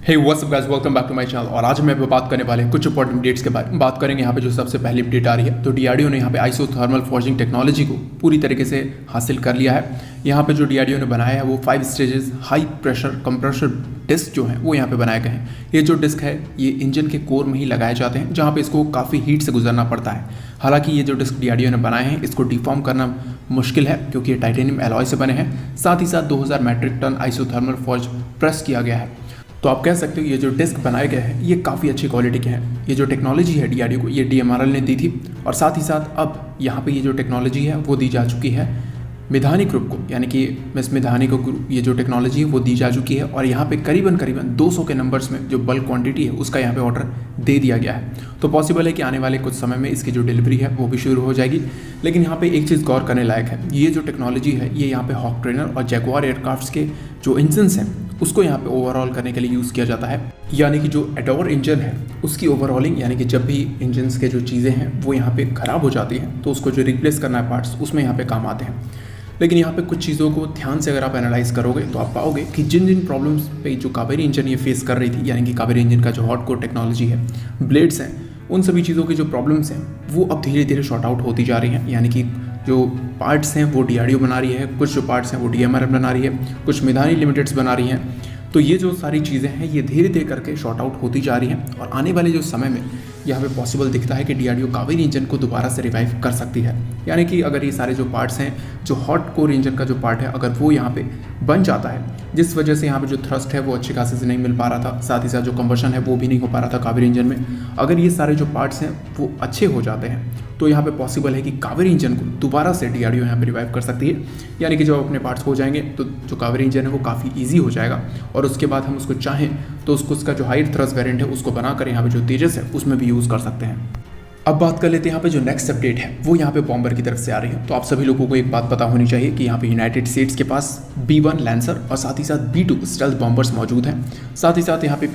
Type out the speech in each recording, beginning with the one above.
Hey what's up guys, welcome back to my channel. और आज मैं बात करने वाले कुछ इंपॉर्टेंट अपडेट्स के बारे में बात करेंगे। यहाँ पे जो सबसे पहली अपडेट आ रही है, तो डीआरडीओ ने यहाँ पे आइसोथर्मल फॉर्जिंग टेक्नोलॉजी को पूरी तरीके से हासिल कर लिया है। यहाँ पे जो डीआरडीओ ने बनाया है वो 5 stages high pressure compressor disc जो है वो यहाँ पे बनाए गए हैं। ये जो डिस्क है ये इंजन के कोर में ही लगाए जाते हैं, जहाँ पे इसको काफ़ी हीट से गुजरना पड़ता है। हालांकि ये जो डिस्क डीआरडीओ ने बनाए हैं इसको डिफॉर्म करना मुश्किल है, क्योंकि ये टाइटेनियम एलॉय से बने हैं। साथ ही साथ 2000 metric tonne isothermal forge press किया गया है। तो आप कह सकते हो ये जो डिस्क बनाए गए हैं ये काफ़ी अच्छी क्वालिटी के हैं। ये जो टेक्नोलॉजी है डीआरडीओ को, ये डीएमआरएल ने दी थी, और साथ ही साथ अब यहाँ पे ये जो टेक्नोलॉजी है वो दी जा चुकी है मिधानी ग्रुप को, यानी कि मिस मिधानी को ये जो टेक्नोलॉजी है वो दी जा चुकी है। और यहाँ पे करीबन 200 के नंबर्स में जो बल्क क्वांटिटी है उसका यहाँ पे ऑर्डर दे दिया गया है। तो पॉसिबल है कि आने वाले कुछ समय में इसकी जो डिलीवरी है वो भी शुरू हो जाएगी। लेकिन यहाँ पे एक चीज़ गौर करने लायक है, ये जो टेक्नोलॉजी है ये यहाँ पे हॉक ट्रेनर और जैगुआर एयरक्राफ्ट्स के जो इंजन्स हैं उसको यहाँ पे ओवरऑल करने के लिए यूज़ किया जाता है। यानी कि जो एडोर इंजन है उसकी ओवरऑलिंग, यानी कि जब भी इंजन्स के जो चीज़ें हैं वो यहाँ पे ख़राब हो जाती हैं तो उसको जो रिप्लेस करना है पार्ट्स, उसमें यहाँ पे काम आते हैं। लेकिन यहाँ पे कुछ चीज़ों को ध्यान से अगर आप एनालाइज करोगे तो आप पाओगे कि जिन जिन प्रॉब्लम्स पे जो कावेरी इंजन ये फेस कर रही थी, यानी कि कावेरी इंजन का जो हॉट कोर टेक्नोलॉजी है, ब्लेड्स हैं, उन सभी चीज़ों की जो प्रॉब्लम्स हैं वो अब धीरे धीरे शॉर्ट आउट होती जा रही हैं। यानी कि जो पार्ट्स हैं वो डीआरडीओ बना रही है, कुछ जो पार्ट्स हैं वो डीएमआरएल बना रही है, कुछ मिधानी लिमिटेड्स बना रही हैं। तो ये जो सारी चीज़ें हैं ये धीरे धीरे करके शॉर्ट आउट होती जा रही हैं, और आने वाले जो समय में यहाँ पे पॉसिबल दिखता है कि डीआरडीओ कावेरी इंजन को दोबारा से रिवाइव कर सकती है। यानी कि अगर ये सारे जो पार्ट्स हैं, जो हॉट कोर इंजन का जो पार्ट है, अगर वो यहाँ पे बन जाता है, जिस वजह से यहाँ पे जो थ्रस्ट है वो अच्छे खासे से नहीं मिल पा रहा था, साथ ही साथ जो कंबशन है वो भी नहीं हो पा रहा था कावेरी इंजन में, अगर ये सारे जो पार्ट्स हैं वो अच्छे हो जाते हैं तो यहाँ पे पॉसिबल है कि कावेरी इंजन को दोबारा से डीआरडीओ यहाँ पे रिवाइव कर सकती है। यानी कि जब अपने पार्ट्स हो जाएंगे तो जो कावेरी इंजन है वो काफ़ी ईजी हो जाएगा, और उसके बाद हम उसको चाहें तो उसका जो हाई थ्रस्ट वेरिएंट है उसको बनाकर यहाँ पे जो तेजस है उसमें भी यूज़ कर सकते हैं। अब बात कर लेते हैं यहाँ पे जो नेक्स्ट अपडेट है वो यहाँ पे बॉम्बर की तरफ से आ रही है। तो आप सभी लोगों को एक बात पता होनी चाहिए कि यहाँ पे यूनाइटेड स्टेट्स के पास B1 लैंसर और साथ ही साथ B2 स्टेल्थ बॉम्बर्स मौजूद हैं। साथ ही साथ यहाँ पे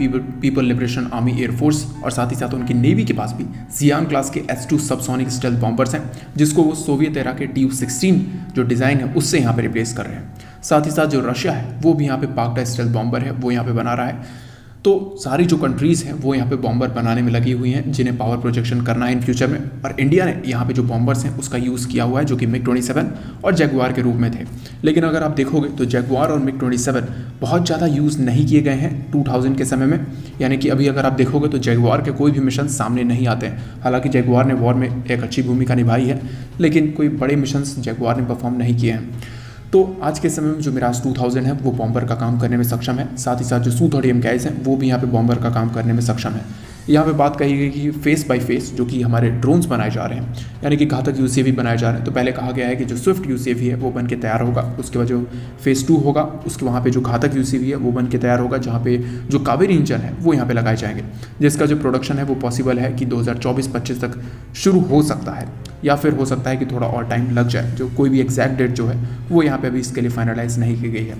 पीपल लिबरेशन आर्मी एयरफोर्स और साथ ही साथ उनकी नेवी के पास भी जियान क्लास के S2 सबसोनिक स्टेल्थ बॉम्बर्स हैं, जिसको वो सोवियत एरा के TU-16 जो डिज़ाइन है उससे यहाँ पे रिप्लेस कर रहे हैं। साथ ही साथ जो रशिया है वो भी यहाँ पे पाक्टा स्टेल्थ बॉम्बर है वो यहाँ पे बना रहा है। तो सारी जो कंट्रीज़ हैं वो यहाँ पे बॉम्बर बनाने में लगी हुई हैं, जिन्हें पावर प्रोजेक्शन करना है इन फ्यूचर में। और इंडिया ने यहाँ पे जो बॉम्बर्स हैं उसका यूज़ किया हुआ है, जो कि MiG-27 और जैगुआर के रूप में थे। लेकिन अगर आप देखोगे तो जैगुआर और MiG-27 बहुत ज़्यादा यूज़ नहीं किए गए हैं 2000 के समय में। यानी कि अभी अगर आप देखोगे तो जैगुआर के कोई भी मिशन सामने नहीं आते हैं। हालांकि जैगुआर ने वॉर में एक अच्छी भूमिका निभाई है, लेकिन कोई बड़े मिशंस जैगुआर ने परफॉर्म नहीं किए हैं। तो आज के समय में जो मिराज 2000 है वो बॉम्बर का काम करने में सक्षम है। साथ ही साथ जो Su-30 MKIs हैं वो भी यहाँ पे बॉम्बर का काम करने में सक्षम है। यहाँ पे बात कही गई कि फेस बाय फेस जो कि हमारे ड्रोन्स बनाए जा रहे हैं, यानी कि घातक यूसीवी बनाए जा रहे हैं। तो पहले कहा गया है कि जो स्विफ्ट यूसीवी है वो बन के तैयार होगा, उसके बाद जो फेज़ 2 होगा उसके वहाँ पे जो घातक यूसीवी है वो बन के तैयार होगा, जहाँ पे जो कावेरी इंजन है वो यहाँ पे लगाए जाएंगे, जिसका जो प्रोडक्शन है वो पॉसिबल है कि 2024-25 तक शुरू हो सकता है, या फिर हो सकता है कि थोड़ा और टाइम लग जाए। जो कोई भी एग्जैक्ट डेट जो है वो यहाँ पे अभी इसके लिए फाइनलाइज नहीं की गई है।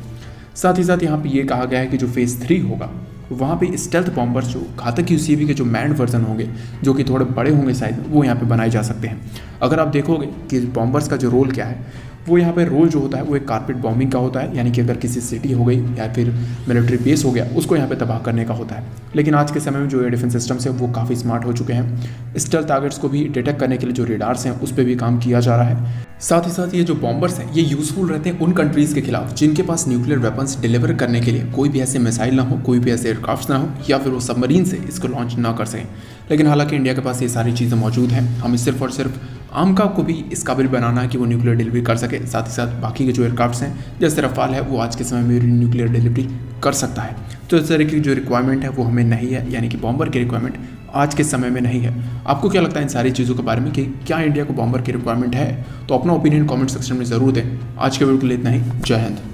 साथ ही साथ यहाँ पे ये कहा गया है कि जो फेज़ 3 होगा वहाँ पे स्टेल्थ बॉम्बर्स जो घातक यूसीवी के जो मैंड वर्जन होंगे, जो कि थोड़े बड़े होंगे साइज में, वो यहाँ पे बनाए जा सकते हैं। अगर आप देखोगे कि बॉम्बर्स का जो रोल क्या है, वो यहाँ पे रोल जो होता है वो एक कारपेट बॉम्बिंग का होता है। यानी कि अगर किसी सिटी हो गई या फिर मिलिट्री बेस हो गया उसको यहाँ पे तबाह करने का होता है। लेकिन आज के समय में जो एयर डिफेंस सिस्टम्स है वो काफ़ी स्मार्ट हो चुके हैं। स्टेल्थ टारगेट्स को भी डिटेक्ट करने के लिए जो रेडार्स हैं उस पर भी काम किया जा रहा है। साथ ही साथ ये जो बॉम्बर्स हैं ये यूज़फुल रहते हैं उन कंट्रीज़ के खिलाफ जिनके पास न्यूक्लियर वेपन्स डिलीवर करने के लिए कोई भी ऐसे मिसाइल ना हो, कोई भी ऐसे एयरक्राफ्ट ना हो, या फिर वो सबमरीन से इसको लॉन्च ना कर सकें। लेकिन हालांकि इंडिया के पास ये सारी चीज़ें मौजूद हैं। हमें सिर्फ और सिर्फ आमका को भी इस काबिल बनाना है कि वो न्यूक्लियर डिलीवरी कर सके। साथ ही साथ बाकी के जो एयरक्राफ्ट्स हैं जैसे रफाल है वो आज के समय में न्यूक्लियर डिलीवरी कर सकता है। तो इस तरह की जो रिक्वायरमेंट है वो हमें नहीं है, यानी कि बॉम्बर की रिक्वायरमेंट आज के समय में नहीं है। आपको क्या लगता है इन सारी चीज़ों के बारे में कि क्या इंडिया को बॉम्बर की रिक्वायरमेंट है? तो अपना ओपिनियन कमेंट सेक्शन में ज़रूर दें। आज के वीडियो के लिए इतना ही। जय हिंद।